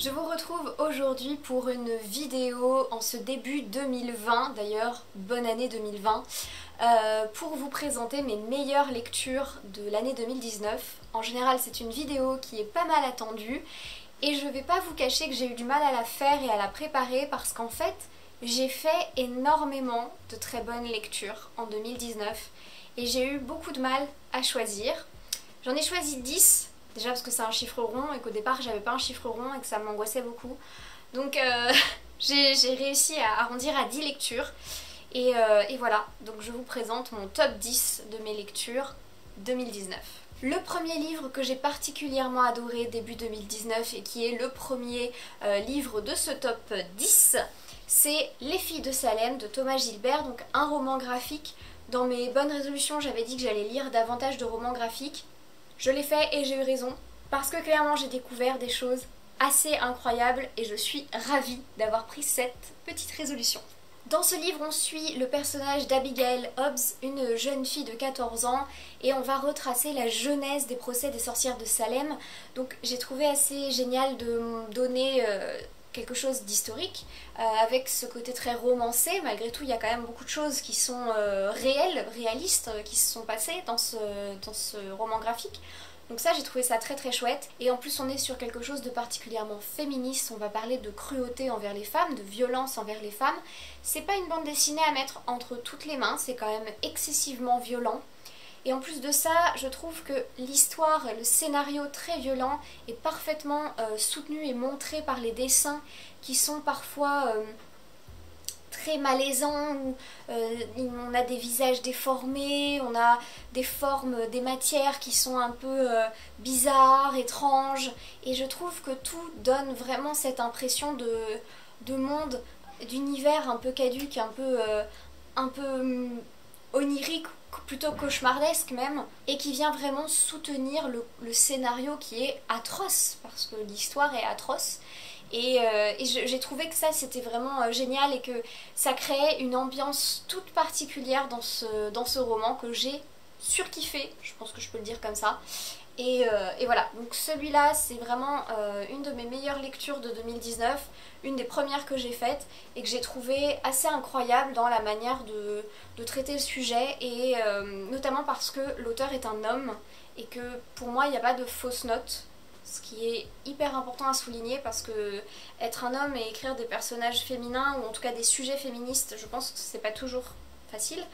Je vous retrouve aujourd'hui pour une vidéo en ce début 2020, d'ailleurs bonne année 2020, pour vous présenter mes meilleures lectures de l'année 2019. En général c'est une vidéo qui est pas mal attendue et je vais pas vous cacher que j'ai eu du mal à la faire et à la préparer parce qu'en fait j'ai fait énormément de très bonnes lectures en 2019 et j'ai eu beaucoup de mal à choisir. J'en ai choisi 10. Déjà parce que c'est un chiffre rond et qu'au départ j'avais pas un chiffre rond et que ça m'angoissait beaucoup. Donc j'ai réussi à arrondir à 10 lectures. Et voilà, donc je vous présente mon top 10 de mes lectures 2019. Le premier livre que j'ai particulièrement adoré début 2019 et qui est le premier livre de ce top 10, c'est Les filles de Salem de Thomas Gilbert, donc un roman graphique. Dans mes bonnes résolutions j'avais dit que j'allais lire davantage de romans graphiques. Je l'ai fait et j'ai eu raison, parce que clairement j'ai découvert des choses assez incroyables et je suis ravie d'avoir pris cette petite résolution. Dans ce livre on suit le personnage d'Abigail Hobbs, une jeune fille de 14 ans, et on va retracer la genèse des procès des sorcières de Salem. Donc j'ai trouvé assez génial de donner quelque chose d'historique, avec ce côté très romancé. Malgré tout il y a quand même beaucoup de choses qui sont réalistes, qui se sont passées dans ce roman graphique. Donc ça j'ai trouvé ça très très chouette, et en plus on est sur quelque chose de particulièrement féministe. On va parler de cruauté envers les femmes, de violence envers les femmes. C'est pas une bande dessinée à mettre entre toutes les mains, c'est quand même excessivement violent. Et en plus de ça, je trouve que l'histoire, le scénario très violent est parfaitement soutenu et montré par les dessins qui sont parfois très malaisants, où on a des visages déformés, on a des formes, des matières qui sont un peu bizarres, étranges, et je trouve que tout donne vraiment cette impression de monde, d'univers un peu caduque, un peu onirique, plutôt cauchemardesque même, et qui vient vraiment soutenir le scénario qui est atroce, parce que l'histoire est atroce. Et j'ai trouvé que ça c'était vraiment génial et que ça créait une ambiance toute particulière dans ce roman que j'ai surkiffé, je pense que je peux le dire comme ça. Et voilà, donc celui-là c'est vraiment une de mes meilleures lectures de 2019, une des premières que j'ai faites et que j'ai trouvé assez incroyable dans la manière de traiter le sujet, et notamment parce que l'auteur est un homme et que pour moi il n'y a pas de fausses notes. Ce qui est hyper important à souligner, parce que être un homme et écrire des personnages féminins, ou en tout cas des sujets féministes, je pense que c'est pas toujours facile,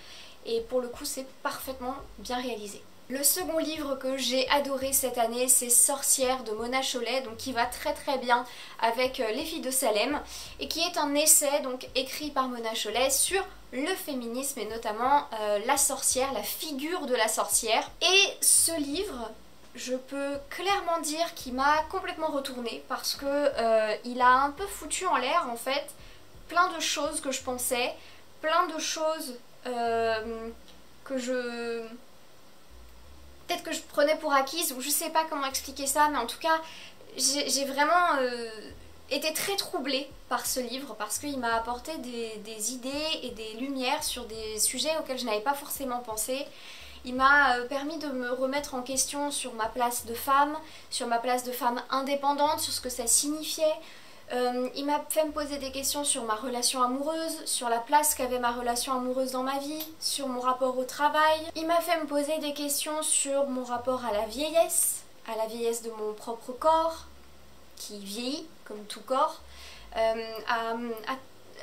et pour le coup c'est parfaitement bien réalisé. Le second livre que j'ai adoré cette année, c'est Sorcières de Mona Chollet, donc qui va très très bien avec Les filles de Salem, et qui est un essai donc écrit par Mona Chollet sur le féminisme et notamment la sorcière, la figure de la sorcière. Et ce livre, je peux clairement dire qu'il m'a complètement retournée, parce que il a un peu foutu en l'air en fait plein de choses que je pensais, plein de choses que peut-être que je prenais pour acquises, ou je sais pas comment expliquer ça, mais en tout cas j'ai vraiment été très troublée par ce livre, parce qu'il m'a apporté des idées et des lumières sur des sujets auxquels je n'avais pas forcément pensé. Il m'a permis de me remettre en question sur ma place de femme, sur ma place de femme indépendante, sur ce que ça signifiait. Il m'a fait me poser des questions sur ma relation amoureuse, sur la place qu'avait ma relation amoureuse dans ma vie, sur mon rapport au travail. Il m'a fait me poser des questions sur mon rapport à la vieillesse de mon propre corps, qui vieillit comme tout corps, à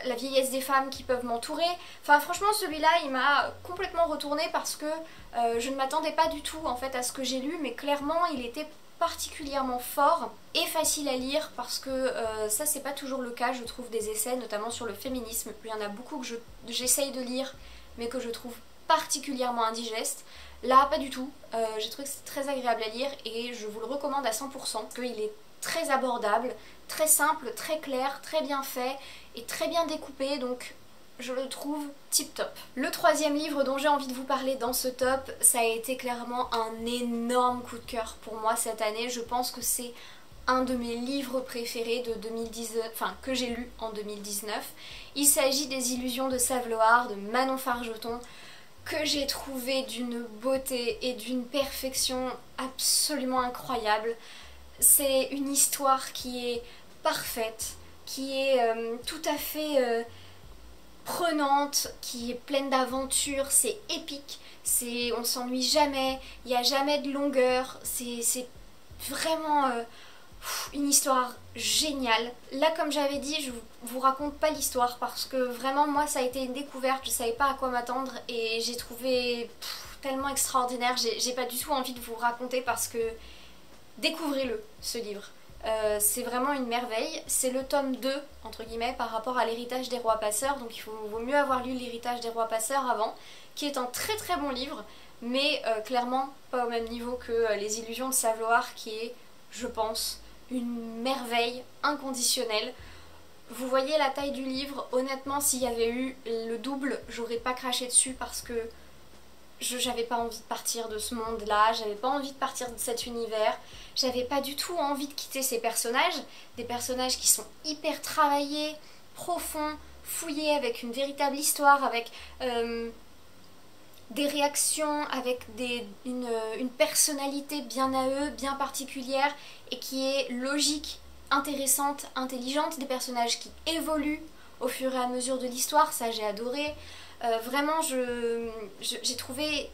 la vieillesse des femmes qui peuvent m'entourer. Enfin franchement celui-là il m'a complètement retournée, parce que je ne m'attendais pas du tout en fait à ce que j'ai lu, mais clairement il était particulièrement fort et facile à lire, parce que ça c'est pas toujours le cas je trouve des essais, notamment sur le féminisme. Il y en a beaucoup que j'essaye de lire mais que je trouve particulièrement indigestes. Là pas du tout, j'ai trouvé que c'est très agréable à lire et je vous le recommande à 100%, parce qu'il est très abordable, très simple, très clair, très bien fait et très bien découpé, donc je le trouve tip top. Le troisième livre dont j'ai envie de vous parler dans ce top, ça a été clairement un énorme coup de cœur pour moi cette année. Je pense que c'est un de mes livres préférés de 2019, enfin que j'ai lu en 2019. Il s'agit des Illusions de Saveloar de Manon Fargeton, que j'ai trouvé d'une beauté et d'une perfection absolument incroyable. C'est une histoire qui est parfaite, qui est tout à fait prenante, qui est pleine d'aventures, c'est épique, on s'ennuie jamais, il n'y a jamais de longueur, c'est vraiment une histoire géniale. Là, comme j'avais dit, je vous raconte pas l'histoire parce que vraiment moi ça a été une découverte, je savais pas à quoi m'attendre et j'ai trouvé tellement extraordinaire, j'ai pas du tout envie de vous raconter parce que découvrez-le ce livre. C'est vraiment une merveille, c'est le tome 2 entre guillemets par rapport à l'héritage des rois passeurs, donc vaut mieux avoir lu l'héritage des rois passeurs avant, qui est un très très bon livre, mais clairement pas au même niveau que les illusions de Saveloar, qui est, je pense, une merveille inconditionnelle. Vous voyez la taille du livre, honnêtement s'il y avait eu le double, j'aurais pas craché dessus parce que j'avais pas envie de partir de ce monde-là, j'avais pas envie de partir de cet univers, j'avais pas du tout envie de quitter ces personnages, des personnages qui sont hyper travaillés, profonds, fouillés, avec une véritable histoire, avec des réactions, avec une personnalité bien à eux, bien particulière, et qui est logique, intéressante, intelligente, des personnages qui évoluent au fur et à mesure de l'histoire, ça j'ai adoré. Vraiment, j'ai trouvé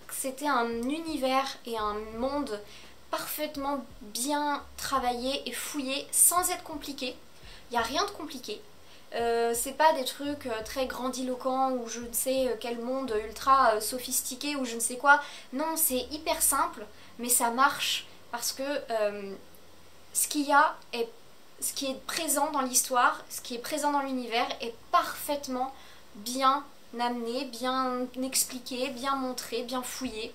que c'était un univers et un monde parfaitement bien travaillé et fouillé sans être compliqué. Il n'y a rien de compliqué. C'est pas des trucs très grandiloquents ou je ne sais quel monde ultra sophistiqué ou je ne sais quoi. Non, c'est hyper simple, mais ça marche parce que ce qu'il y a est ce qui est présent dans l'histoire, ce qui est présent dans l'univers est parfaitement bien amené, bien expliqué, bien montré, bien fouillé.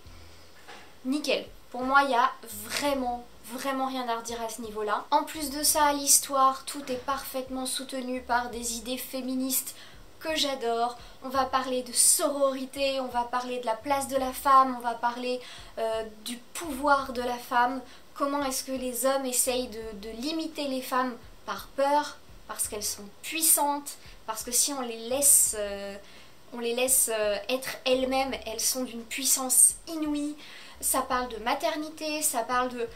Nickel. Pour moi, il y a vraiment rien à redire à ce niveau-là. En plus de ça, l'histoire, tout est parfaitement soutenu par des idées féministes que j'adore. On va parler de sororité, on va parler de la place de la femme, on va parler du pouvoir de la femme. Comment est-ce que les hommes essayent de limiter les femmes par peur, parce qu'elles sont puissantes, parce que si on les laisse être elles-mêmes, elles sont d'une puissance inouïe. Ça parle de maternité, ça parle de...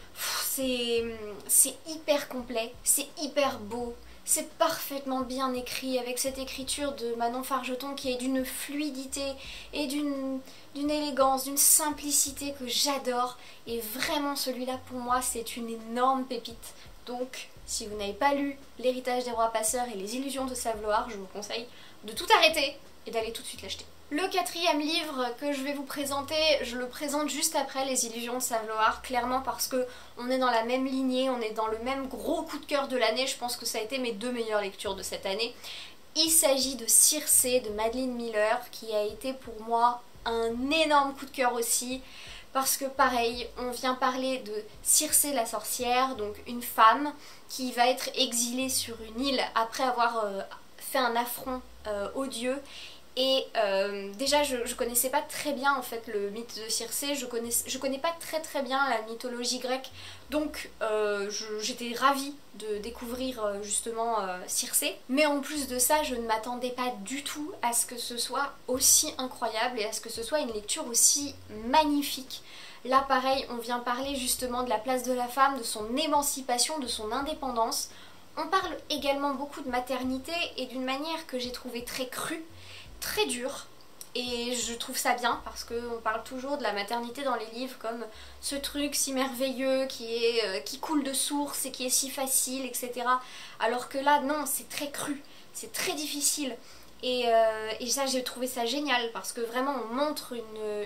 C'est hyper complet, c'est hyper beau, c'est parfaitement bien écrit avec cette écriture de Manon Fargeton qui est d'une fluidité et d'une élégance, d'une simplicité que j'adore. Et vraiment celui-là pour moi c'est une énorme pépite. Donc si vous n'avez pas lu L'héritage des rois passeurs et Les illusions de Saveloar, je vous conseille de tout arrêter et d'aller tout de suite l'acheter. Le quatrième livre que je vais vous présenter, je le présente juste après Les illusions de Saveloar, clairement parce que on est dans la même lignée, on est dans le même gros coup de cœur de l'année, je pense que ça a été mes deux meilleures lectures de cette année. Il s'agit de Circé de Madeline Miller, qui a été pour moi un énorme coup de cœur aussi, parce que pareil, on vient parler de Circé la sorcière, donc une femme qui va être exilée sur une île après avoir fait un affront aux dieux. Et déjà je connaissais pas très bien en fait le mythe de Circé, je connais pas très bien la mythologie grecque, donc j'étais ravie de découvrir justement Circé. Mais en plus de ça, je ne m'attendais pas du tout à ce que ce soit aussi incroyable et à ce que ce soit une lecture aussi magnifique. Là pareil, on vient parler justement de la place de la femme, de son émancipation, de son indépendance. On parle également beaucoup de maternité et d'une manière que j'ai trouvée très crue, très dur, et je trouve ça bien parce qu'on parle toujours de la maternité dans les livres comme ce truc si merveilleux qui coule de source et qui est si facile, etc. Alors que là non, c'est très cru, c'est très difficile, et ça j'ai trouvé ça génial parce que vraiment on montre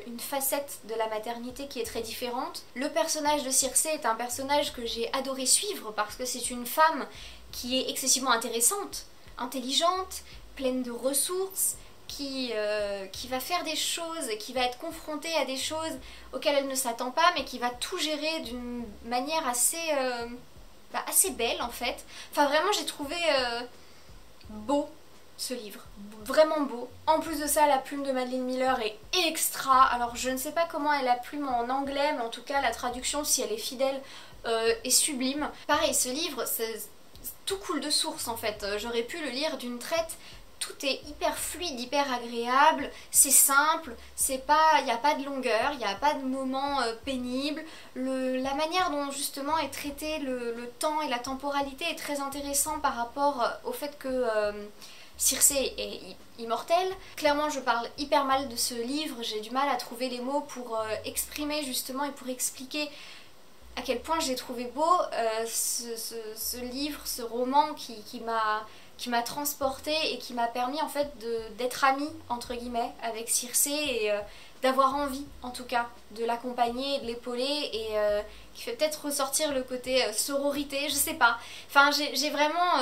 une facette de la maternité qui est très différente. Le personnage de Circé est un personnage que j'ai adoré suivre parce que c'est une femme qui est excessivement intéressante, intelligente, pleine de ressources, qui va faire des choses, qui va être confrontée à des choses auxquelles elle ne s'attend pas, mais qui va tout gérer d'une manière assez belle en fait. Enfin vraiment j'ai trouvé beau ce livre, vraiment beau. En plus de ça, la plume de Madeline Miller est extra. Alors je ne sais pas comment est la plume en anglais, mais en tout cas la traduction, si elle est fidèle, est sublime. Pareil, ce livre, tout coule de source en fait. J'aurais pu le lire d'une traite tout est hyper fluide, hyper agréable, c'est simple, il n'y a pas de longueur, il n'y a pas de moment pénible. La manière dont justement est traité le temps et la temporalité est très intéressant par rapport au fait que Circé est immortelle. Clairement, je parle hyper mal de ce livre, j'ai du mal à trouver les mots pour exprimer justement et pour expliquer à quel point j'ai trouvé beau ce livre, ce roman qui m'a transportée et qui m'a permis en fait d'être amie entre guillemets avec Circé et d'avoir envie en tout cas de l'accompagner et de l'épauler et qui fait peut-être ressortir le côté sororité, je sais pas. Enfin j'ai vraiment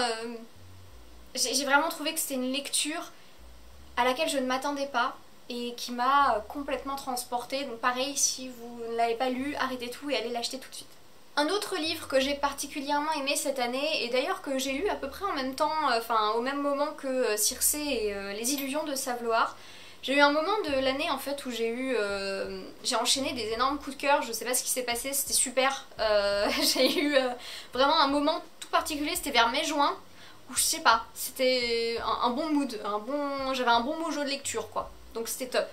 trouvé que c'était une lecture à laquelle je ne m'attendais pas et qui m'a complètement transportée. Donc pareil, si vous ne l'avez pas lu, arrêtez tout et allez l'acheter tout de suite. Un autre livre que j'ai particulièrement aimé cette année, et d'ailleurs que j'ai lu à peu près en même temps, enfin au même moment que Circé et Les Illusions de Savloir, j'ai eu un moment de l'année en fait où j'ai enchaîné des énormes coups de cœur, je sais pas ce qui s'est passé, c'était super. J'ai eu vraiment un moment tout particulier, c'était vers mai-juin, où je sais pas, c'était un bon mood, j'avais un bon mojo de lecture quoi, donc c'était top.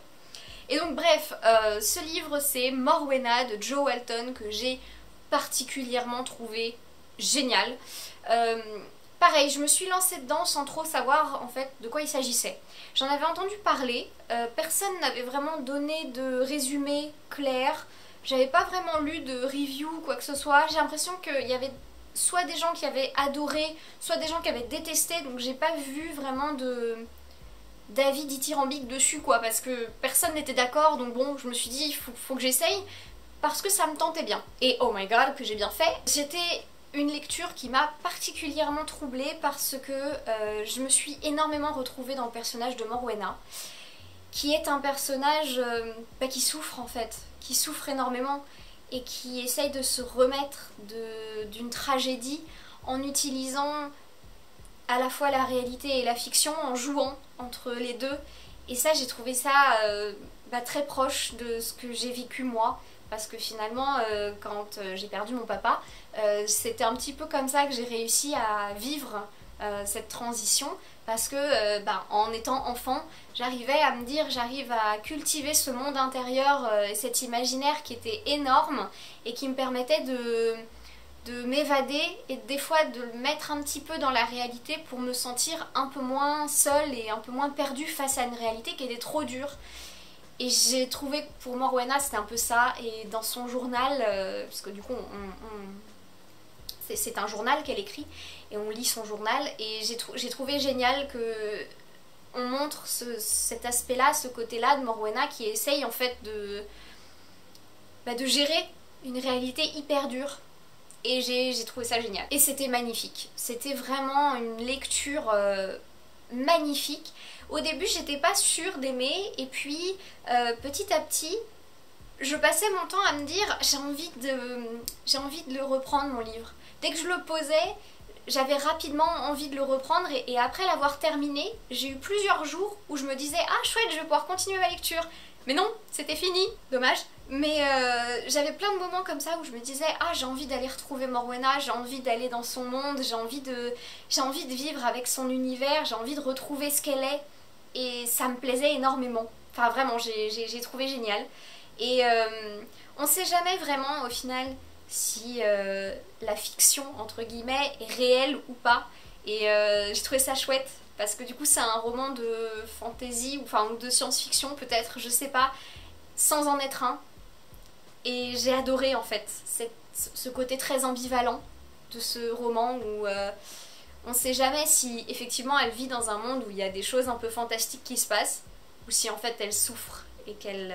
Et donc bref, ce livre c'est Morwena de Jo Walton que j'ai particulièrement trouvé génial. Pareil, je me suis lancée dedans sans trop savoir en fait de quoi il s'agissait. J'en avais entendu parler, personne n'avait vraiment donné de résumé clair, j'avais pas vraiment lu de review ou quoi que ce soit, j'ai l'impression qu'il y avait soit des gens qui avaient adoré, soit des gens qui avaient détesté, donc j'ai pas vu vraiment d'avis dithyrambique dessus quoi, parce que personne n'était d'accord, donc bon, je me suis dit il faut que j'essaye, parce que ça me tentait bien. Et oh my god, que j'ai bien fait. C'était une lecture qui m'a particulièrement troublée parce que je me suis énormément retrouvée dans le personnage de Morwena, qui est un personnage qui souffre en fait, qui souffre énormément et qui essaye de se remettre d'une tragédie en utilisant à la fois la réalité et la fiction, en jouant entre les deux. Et ça, j'ai trouvé ça très proche de ce que j'ai vécu moi. Parce que finalement, quand j'ai perdu mon papa, c'était un petit peu comme ça que j'ai réussi à vivre cette transition. Parce que en étant enfant, j'arrivais à me dire, j'arrive à cultiver ce monde intérieur et cet imaginaire qui était énorme et qui me permettait de m'évader et des fois de le mettre un petit peu dans la réalité pour me sentir un peu moins seule et un peu moins perdue face à une réalité qui était trop dure. Et j'ai trouvé que pour Morwena c'était un peu ça, et dans son journal, parce que du coup c'est un journal qu'elle écrit et on lit son journal, et j'ai trouvé génial que on montre cet aspect-là, ce côté-là de Morwena qui essaye en fait de gérer une réalité hyper dure. Et j'ai trouvé ça génial. Et c'était magnifique. C'était vraiment une lecture magnifique. Au début, j'étais pas sûre d'aimer, et puis petit à petit, je passais mon temps à me dire j'ai envie de le reprendre mon livre. Dès que je le posais, j'avais rapidement envie de le reprendre, et après l'avoir terminé, j'ai eu plusieurs jours où je me disais ah chouette, je vais pouvoir continuer ma lecture. Mais non, c'était fini, dommage. Mais j'avais plein de moments comme ça où je me disais ah j'ai envie d'aller retrouver Morwena, j'ai envie d'aller dans son monde, j'ai envie de vivre avec son univers, j'ai envie de retrouver ce qu'elle est, et ça me plaisait énormément. Enfin vraiment, j'ai trouvé génial. Et on sait jamais vraiment au final si la fiction entre guillemets est réelle ou pas, et j'ai trouvé ça chouette. Parce que du coup c'est un roman de fantasy, ou de science-fiction peut-être, je sais pas, sans en être un. Et j'ai adoré en fait ce côté très ambivalent de ce roman où on sait jamais si effectivement elle vit dans un monde où il y a des choses un peu fantastiques qui se passent, ou si en fait elle souffre et qu'elle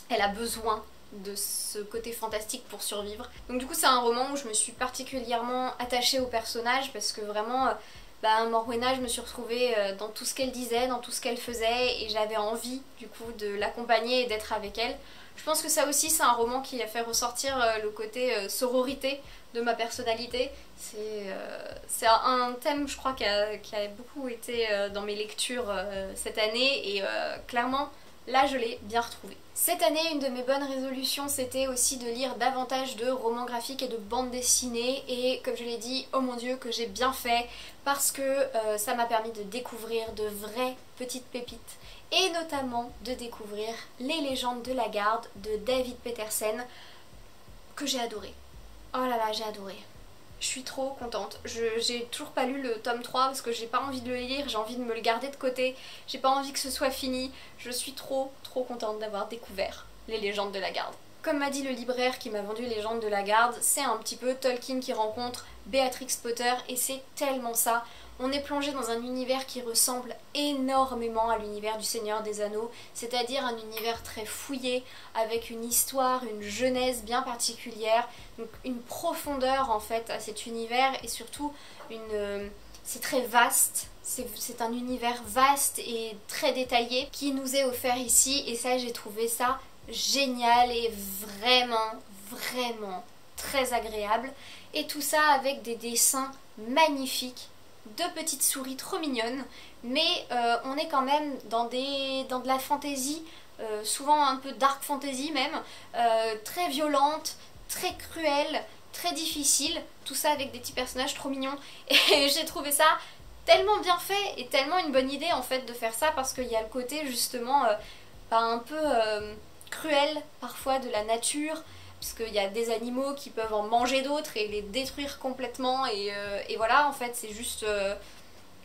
a besoin de ce côté fantastique pour survivre. Donc du coup c'est un roman où je me suis particulièrement attachée au personnage, parce que vraiment Morwena, je me suis retrouvée dans tout ce qu'elle disait, dans tout ce qu'elle faisait, et j'avais envie du coup de l'accompagner et d'être avec elle. Je pense que ça aussi c'est un roman qui a fait ressortir le côté sororité de ma personnalité. C'est un thème je crois qui a beaucoup été dans mes lectures cette année, et clairement là je l'ai bien retrouvé. Cette année, une de mes bonnes résolutions, c'était aussi de lire davantage de romans graphiques et de bandes dessinées, et comme je l'ai dit, oh mon dieu que j'ai bien fait, parce que ça m'a permis de découvrir de vraies petites pépites, et notamment de découvrir Les légendes de la garde de David Petersen, que j'ai adoré. Oh là là, j'ai adoré. Je suis trop contente. J'ai toujours pas lu le tome 3 parce que j'ai pas envie de le lire, j'ai envie de me le garder de côté, j'ai pas envie que ce soit fini. Je suis trop contente d'avoir découvert Les légendes de la garde. Comme m'a dit le libraire qui m'a vendu Les légendes de la garde, c'est un petit peu Tolkien qui rencontre Béatrix Potter, et c'est tellement ça. On est plongé dans un univers qui ressemble énormément à l'univers du Seigneur des Anneaux, c'est-à-dire un univers très fouillé, avec une histoire, une genèse bien particulière, donc une profondeur en fait à cet univers, et surtout c'est très vaste, c'est un univers vaste et très détaillé qui nous est offert ici, et ça j'ai trouvé ça génial et vraiment très agréable, et tout ça avec des dessins magnifiques de petites souris trop mignonnes, mais on est quand même dans de la fantasy, souvent un peu dark fantasy même, très violente, très cruelle, très difficile, tout ça avec des petits personnages trop mignons, et j'ai trouvé ça tellement bien fait et tellement une bonne idée en fait de faire ça, parce qu'il y a le côté justement un peu cruel parfois de la nature, parce qu'il y a des animaux qui peuvent en manger d'autres et les détruire complètement, et voilà, en fait c'est juste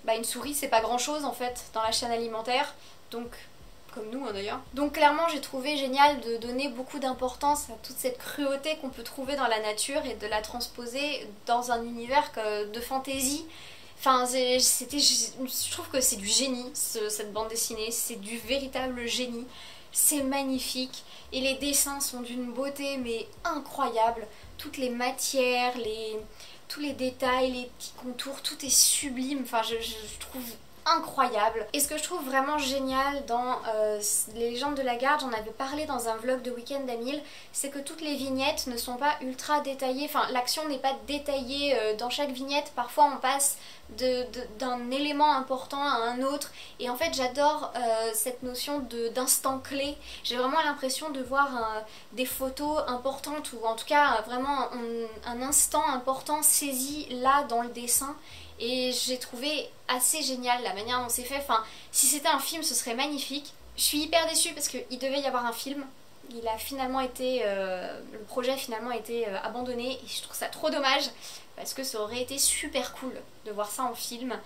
une souris, c'est pas grand chose en fait dans la chaîne alimentaire, donc comme nous hein, d'ailleurs. Donc clairement j'ai trouvé génial de donner beaucoup d'importance à toute cette cruauté qu'on peut trouver dans la nature et de la transposer dans un univers de fantasy. Enfin, je trouve que c'est du génie cette bande dessinée, c'est du véritable génie. C'est magnifique et les dessins sont d'une beauté mais incroyable. Toutes les matières, tous les détails, les petits contours, tout est sublime. Enfin, je trouve incroyable. Et ce que je trouve vraiment génial dans Les légendes de la garde, j'en avais parlé dans un vlog de Week-end d'Amil, c'est que toutes les vignettes ne sont pas ultra détaillées, enfin l'action n'est pas détaillée dans chaque vignette, parfois on passe d'un élément important à un autre, et en fait j'adore cette notion d'instant clé. J'ai vraiment l'impression de voir des photos importantes, ou en tout cas vraiment un instant important saisi là dans le dessin. Et j'ai trouvé assez génial la manière dont c'est fait. Enfin, si c'était un film, ce serait magnifique. Je suis hyper déçue parce qu'il devait y avoir un film. Il a finalement été... le projet a finalement été abandonné. Et je trouve ça trop dommage, parce que ça aurait été super cool de voir ça en film.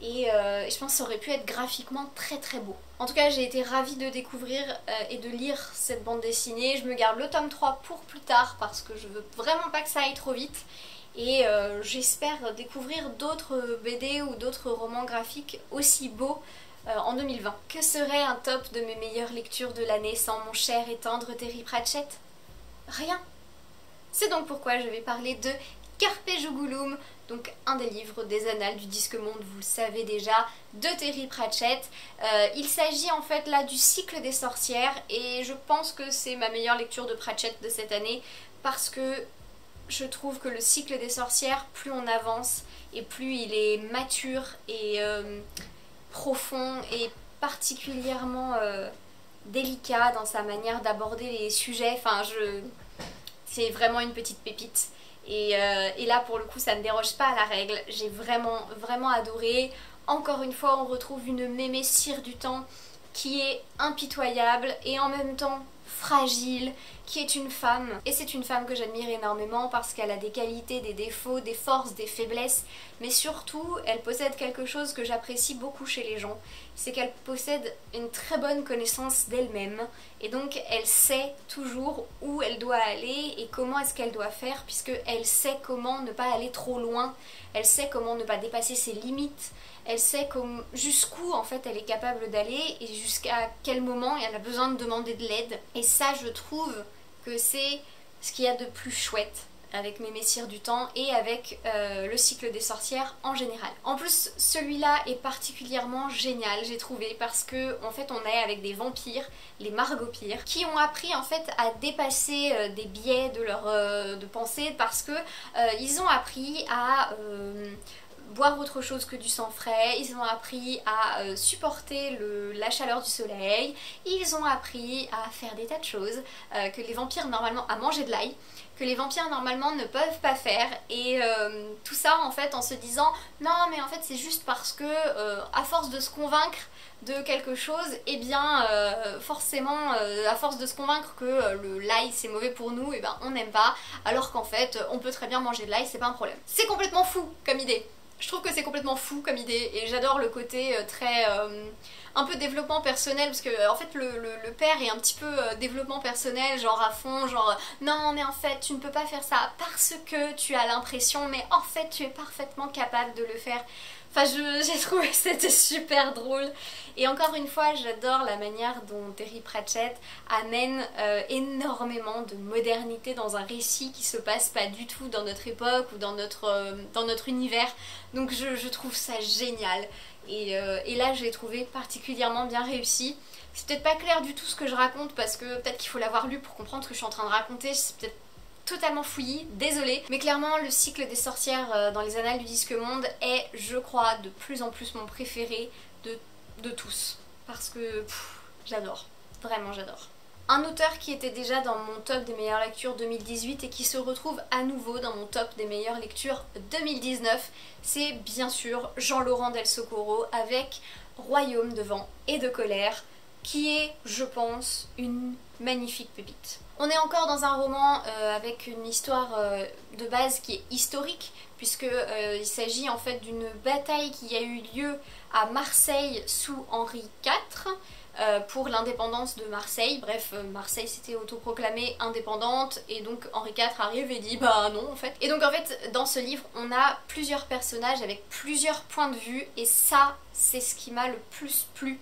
Et je pense que ça aurait pu être graphiquement très beau. En tout cas, j'ai été ravie de découvrir et de lire cette bande dessinée. Je me garde le tome 3 pour plus tard, parce que je veux vraiment pas que ça aille trop vite. Et j'espère découvrir d'autres BD ou d'autres romans graphiques aussi beaux en 2020. Que serait un top de mes meilleures lectures de l'année sans mon cher et tendre Terry Pratchett? Rien. C'est donc pourquoi je vais parler de Carpe Jugulum, donc un des livres des Annales du Disque Monde, vous le savez déjà, de Terry Pratchett. Il s'agit en fait là du cycle des sorcières, et je pense que c'est ma meilleure lecture de Pratchett de cette année, parce que je trouve que le cycle des sorcières, plus on avance et plus il est mature et profond et particulièrement délicat dans sa manière d'aborder les sujets. Enfin, c'est vraiment une petite pépite. Et là, pour le coup, ça ne déroge pas à la règle. J'ai vraiment adoré. Encore une fois, on retrouve une Mémé Sire du Temps qui est impitoyable et en même temps fragile, qui est une femme. Et c'est une femme que j'admire énormément parce qu'elle a des qualités, des défauts, des forces, des faiblesses, mais surtout elle possède quelque chose que j'apprécie beaucoup chez les gens, c'est qu'elle possède une très bonne connaissance d'elle-même, et donc elle sait toujours où elle doit aller et comment est-ce qu'elle doit faire, puisque elle sait comment ne pas aller trop loin, elle sait comment ne pas dépasser ses limites, elle sait jusqu'où en fait elle est capable d'aller et jusqu'à quel moment elle a besoin de demander de l'aide. Et ça, je trouve que c'est ce qu'il y a de plus chouette avec Mémé Sire du Temps et avec le cycle des sorcières en général. En plus, celui-là est particulièrement génial, j'ai trouvé, parce que en fait on est avec des vampires, les Margopires, qui ont appris en fait à dépasser des biais de leur de pensée, parce que ils ont appris à boire autre chose que du sang frais, ils ont appris à supporter la chaleur du soleil, ils ont appris à faire des tas de choses que les vampires normalement, à manger de l'ail, que les vampires normalement ne peuvent pas faire, et tout ça en fait en se disant non mais en fait c'est juste parce que à force de se convaincre de quelque chose, et bien forcément à force de se convaincre que l'ail c'est mauvais pour nous, et ben on n'aime pas, alors qu'en fait on peut très bien manger de l'ail, c'est pas un problème. C'est complètement fou comme idée. Je trouve que c'est complètement fou comme idée, et j'adore le côté très un peu développement personnel, parce que en fait le père est un petit peu développement personnel, genre à fond, genre non mais en fait tu ne peux pas faire ça parce que tu as l'impression, mais en fait tu es parfaitement capable de le faire. Enfin j'ai trouvé que c'était super drôle, et encore une fois j'adore la manière dont Terry Pratchett amène énormément de modernité dans un récit qui se passe pas du tout dans notre époque ou dans notre univers, donc je trouve ça génial. Et là je l'ai trouvé particulièrement bien réussi. C'est peut-être pas clair du tout ce que je raconte, parce que peut-être qu'il faut l'avoir lu pour comprendre ce que je suis en train de raconter, c'est peut-être totalement fouillis, désolée, mais clairement le cycle des sorcières dans les annales du Disque Monde est, je crois, de plus en plus mon préféré de tous, parce que j'adore, vraiment j'adore. Un auteur qui était déjà dans mon top des meilleures lectures 2018 et qui se retrouve à nouveau dans mon top des meilleures lectures 2019, c'est bien sûr Jean-Laurent Del Socorro avec Royaume de vent et de colère, qui est, je pense, une magnifique pépite. On est encore dans un roman avec une histoire de base qui est historique, puisque il s'agit en fait d'une bataille qui a eu lieu à Marseille sous Henri IV pour l'indépendance de Marseille. Bref, Marseille s'était autoproclamée indépendante, et donc Henri IV arrive et dit bah non en fait. Et donc en fait dans ce livre on a plusieurs personnages avec plusieurs points de vue, et ça c'est ce qui m'a le plus plu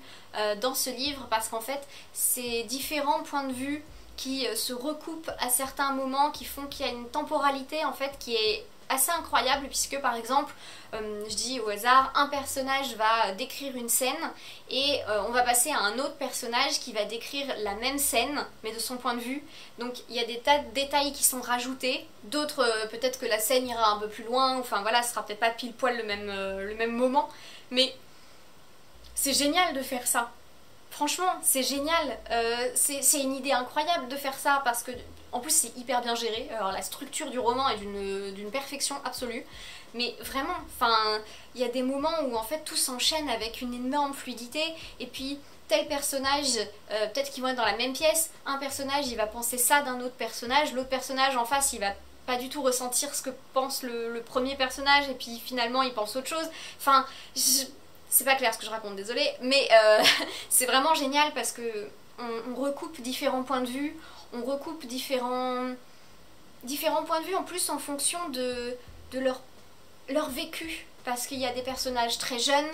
dans ce livre, parce qu'en fait c'est différents points de vue qui se recoupent à certains moments, qui font qu'il y a une temporalité en fait qui est assez incroyable, puisque par exemple, je dis au hasard, un personnage va décrire une scène et on va passer à un autre personnage qui va décrire la même scène mais de son point de vue. Donc il y a des tas de détails qui sont rajoutés, d'autres peut-être que la scène ira un peu plus loin, enfin voilà, ce sera peut-être pas pile poil le même moment, mais c'est génial de faire ça. Franchement, c'est génial, c'est une idée incroyable de faire ça, parce que en plus c'est hyper bien géré. Alors la structure du roman est d'une perfection absolue, mais vraiment, enfin, il y a des moments où en fait tout s'enchaîne avec une énorme fluidité, et puis tel personnage, peut-être qu'ils vont être dans la même pièce, un personnage il va penser ça d'un autre personnage, l'autre personnage en face il va pas du tout ressentir ce que pense le premier personnage, et puis finalement il pense autre chose, enfin... C'est pas clair ce que je raconte, désolée, mais c'est vraiment génial parce que on recoupe différents points de vue, on recoupe différents points de vue en plus en fonction de leur vécu. Parce qu'il y a des personnages très jeunes,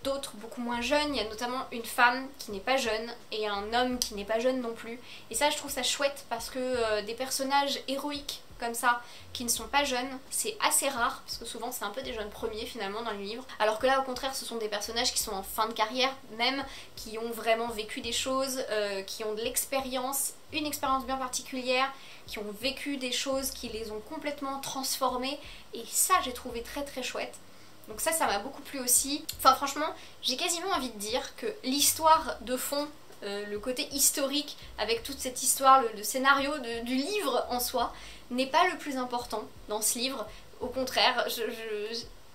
d'autres beaucoup moins jeunes, il y a notamment une femme qui n'est pas jeune et un homme qui n'est pas jeune non plus. Et ça je trouve ça chouette, parce que des personnages héroïques comme ça, qui ne sont pas jeunes, c'est assez rare, parce que souvent c'est un peu des jeunes premiers finalement dans le livre, alors que là au contraire ce sont des personnages qui sont en fin de carrière même, qui ont vraiment vécu des choses, qui ont de l'expérience, une expérience bien particulière, qui ont vécu des choses qui les ont complètement transformés, et ça j'ai trouvé très très chouette. Donc ça m'a beaucoup plu aussi. Enfin franchement, j'ai quasiment envie de dire que l'histoire de fond, le côté historique avec toute cette histoire, le scénario du livre en soi, n'est pas le plus important dans ce livre. Au contraire,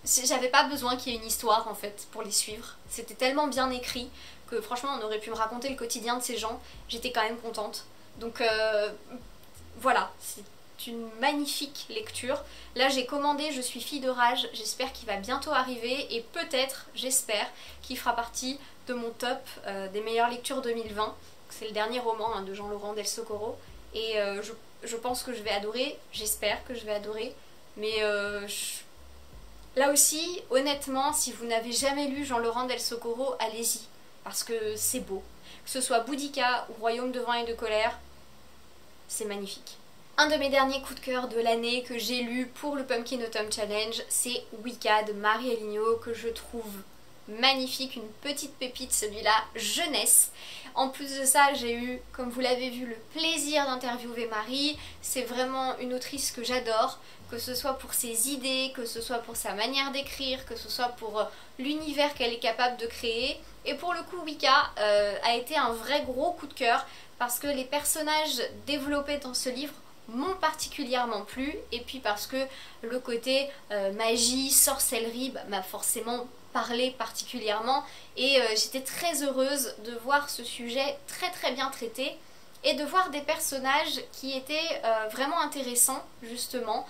j'avais pas besoin qu'il y ait une histoire en fait pour les suivre. C'était tellement bien écrit que franchement on aurait pu me raconter le quotidien de ces gens, j'étais quand même contente. Donc voilà, c'est une magnifique lecture. Là j'ai commandé Je suis fille de rage, j'espère qu'il va bientôt arriver, et peut-être, j'espère, qu'il fera partie de mon top des meilleures lectures 2020. C'est le dernier roman de Jean-Laurent Del Socorro, et je pense que je vais adorer, j'espère que je vais adorer, mais là aussi, honnêtement, si vous n'avez jamais lu Jean-Laurent Del Socorro, allez-y, parce que c'est beau. Que ce soit Boudica ou Royaume de vent et de colère, c'est magnifique. Un de mes derniers coups de cœur de l'année que j'ai lu pour le Pumpkin Autumn Challenge, c'est Wicca de Marie Aligno, que je trouve magnifique, une petite pépite, celui-là, jeunesse. En plus de ça, j'ai eu, comme vous l'avez vu, le plaisir d'interviewer Marie. C'est vraiment une autrice que j'adore, que ce soit pour ses idées, que ce soit pour sa manière d'écrire, que ce soit pour l'univers qu'elle est capable de créer. Et pour le coup, Wicca a été un vrai gros coup de cœur parce que les personnages développés dans ce livre m'ont particulièrement plu, et puis parce que le côté magie, sorcellerie m'a forcément parlé particulièrement, et j'étais très heureuse de voir ce sujet très bien traité et de voir des personnages qui étaient vraiment intéressants justement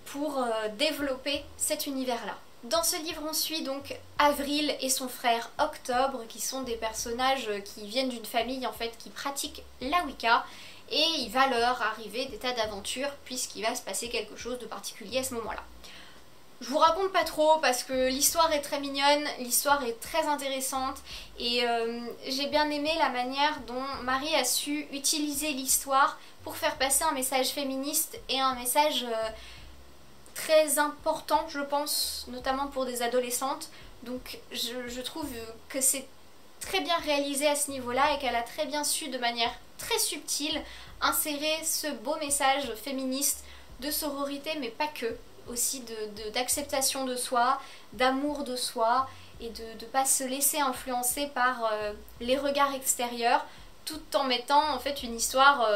pour développer cet univers-là. Dans ce livre, on suit donc Avril et son frère Octobre, qui sont des personnages qui viennent d'une famille en fait qui pratique la Wicca, et il va leur arriver des tas d'aventures puisqu'il va se passer quelque chose de particulier à ce moment-là. Je vous raconte pas trop parce que l'histoire est très mignonne, l'histoire est très intéressante, et j'ai bien aimé la manière dont Marie a su utiliser l'histoire pour faire passer un message féministe et un message très important, je pense, notamment pour des adolescentes. Donc je trouve que c'est très bien réalisé à ce niveau-là et qu'elle a très bien su, de manière très subtile, insérer ce beau message féministe de sororité, mais pas que, aussi d'acceptation de soi, d'amour de soi, et de ne pas se laisser influencer par les regards extérieurs, tout en mettant en fait une histoire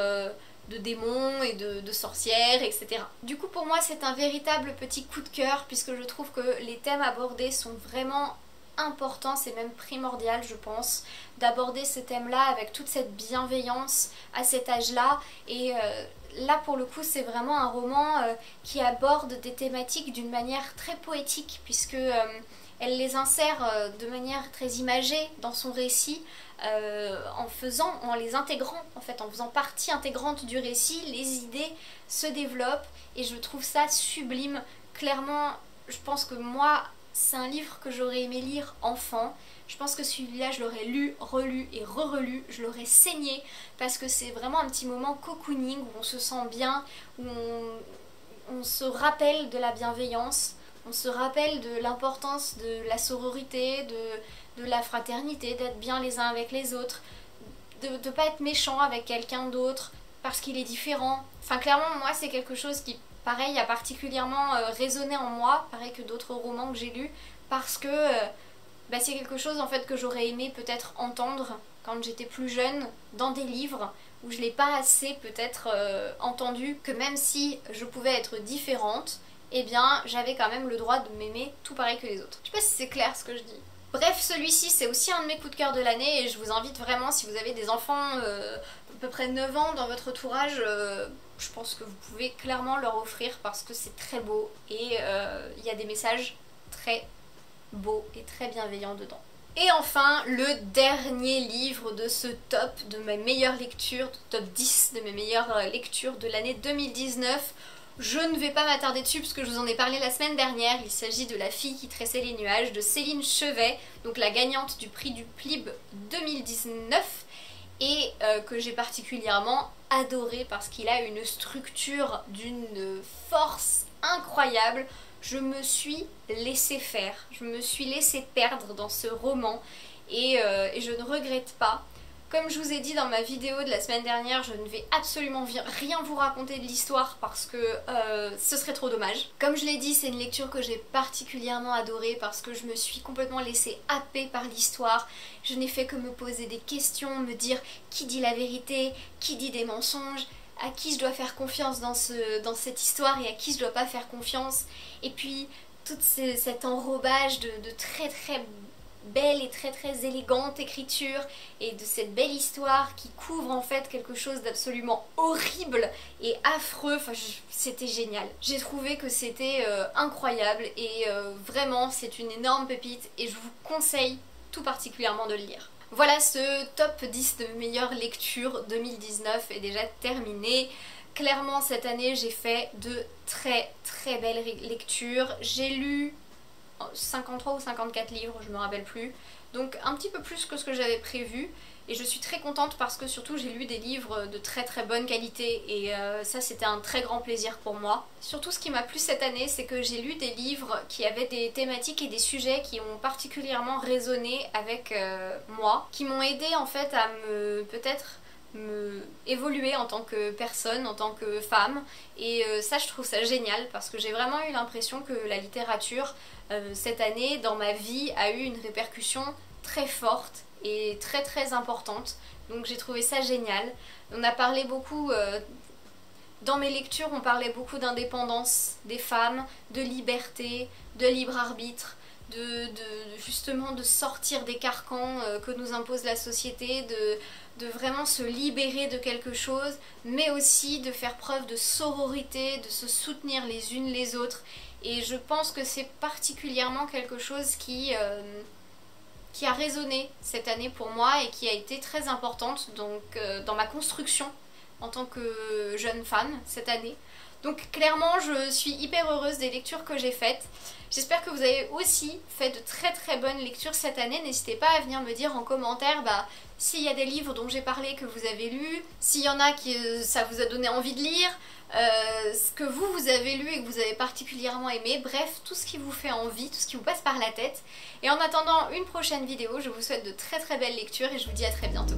de démons et de sorcières, etc. Du coup, pour moi, c'est un véritable petit coup de cœur, puisque je trouve que les thèmes abordés sont vraiment important, c'est même primordial je pense, d'aborder ce thème-là avec toute cette bienveillance à cet âge-là. Et là pour le coup c'est vraiment un roman qui aborde des thématiques d'une manière très poétique, puisque elle les insère de manière très imagée dans son récit, en les intégrant en fait, en faisant partie intégrante du récit, les idées se développent et je trouve ça sublime. Clairement, je pense que moi, c'est un livre que j'aurais aimé lire enfant. Je pense que celui-là, je l'aurais lu, relu et re-relu. Je l'aurais saigné parce que c'est vraiment un petit moment cocooning où on se sent bien, où on se rappelle de la bienveillance, on se rappelle de l'importance de la sororité, de la fraternité, d'être bien les uns avec les autres, de ne pas être méchant avec quelqu'un d'autre parce qu'il est différent. Enfin, clairement, moi, c'est quelque chose qui, pareil, a particulièrement résonné en moi, pareil que d'autres romans que j'ai lus, parce que c'est quelque chose en fait que j'aurais aimé peut-être entendre quand j'étais plus jeune dans des livres où je l'ai pas assez peut-être entendu, que même si je pouvais être différente, eh bien j'avais quand même le droit de m'aimer tout pareil que les autres. Je sais pas si c'est clair ce que je dis. Bref, celui-ci c'est aussi un de mes coups de cœur de l'année, et je vous invite vraiment, si vous avez des enfants à peu près 9 ans dans votre entourage, je pense que vous pouvez clairement leur offrir parce que c'est très beau et il y a des messages très beaux et très bienveillants dedans. Et enfin, le dernier livre de ce top de mes meilleures lectures, top 10 de mes meilleures lectures de l'année 2019. Je ne vais pas m'attarder dessus parce que je vous en ai parlé la semaine dernière. Il s'agit de La fille qui tressait les nuages de Céline Chevet, donc la gagnante du prix du PLIB 2019, et que j'ai particulièrement adoré parce qu'il a une structure d'une force incroyable. Je me suis laissée faire, je me suis laissée perdre dans ce roman, et je ne regrette pas. Comme je vous ai dit dans ma vidéo de la semaine dernière, je ne vais absolument rien vous raconter de l'histoire parce que ce serait trop dommage. Comme je l'ai dit, c'est une lecture que j'ai particulièrement adorée parce que je me suis complètement laissée happer par l'histoire. Je n'ai fait que me poser des questions, me dire qui dit la vérité, qui dit des mensonges, à qui je dois faire confiance dans cette histoire et à qui je dois pas faire confiance. Et puis tout cet enrobage de très belle et très élégante écriture et de cette belle histoire qui couvre en fait quelque chose d'absolument horrible et affreux. Enfin, c'était génial. J'ai trouvé que c'était incroyable et vraiment c'est une énorme pépite et je vous conseille tout particulièrement de le lire. Voilà, ce top 10 de meilleures lectures 2019 est déjà terminé. Clairement cette année j'ai fait de très belles lectures. J'ai lu 53 ou 54 livres, je me rappelle plus, donc un petit peu plus que ce que j'avais prévu, Et je suis très contente parce que surtout j'ai lu des livres de très très bonne qualité et ça c'était un très grand plaisir pour moi. Surtout ce qui m'a plu cette année, c'est que j'ai lu des livres qui avaient des thématiques et des sujets qui ont particulièrement résonné avec moi, qui m'ont aidé en fait à peut-être évoluer en tant que personne, en tant que femme, et ça je trouve ça génial parce que j'ai vraiment eu l'impression que la littérature cette année dans ma vie a eu une répercussion très forte et très très importante, donc j'ai trouvé ça génial. On a parlé beaucoup, dans mes lectures on parlait beaucoup d'indépendance des femmes, de liberté, de libre arbitre, justement de sortir des carcans que nous impose la société, de vraiment se libérer de quelque chose, mais aussi de faire preuve de sororité, de se soutenir les unes les autres. Et je pense que c'est particulièrement quelque chose qui a résonné cette année pour moi et qui a été très importante donc, dans ma construction en tant que jeune femme cette année. Donc clairement je suis hyper heureuse des lectures que j'ai faites. J'espère que vous avez aussi fait de très très bonnes lectures cette année. N'hésitez pas à venir me dire en commentaire s'il y a des livres dont j'ai parlé que vous avez lus, s'il y en a qui ça vous a donné envie de lire, ce que vous avez lu et que vous avez particulièrement aimé, bref, tout ce qui vous fait envie, tout ce qui vous passe par la tête. Et en attendant une prochaine vidéo, je vous souhaite de très très belles lectures et je vous dis à très bientôt.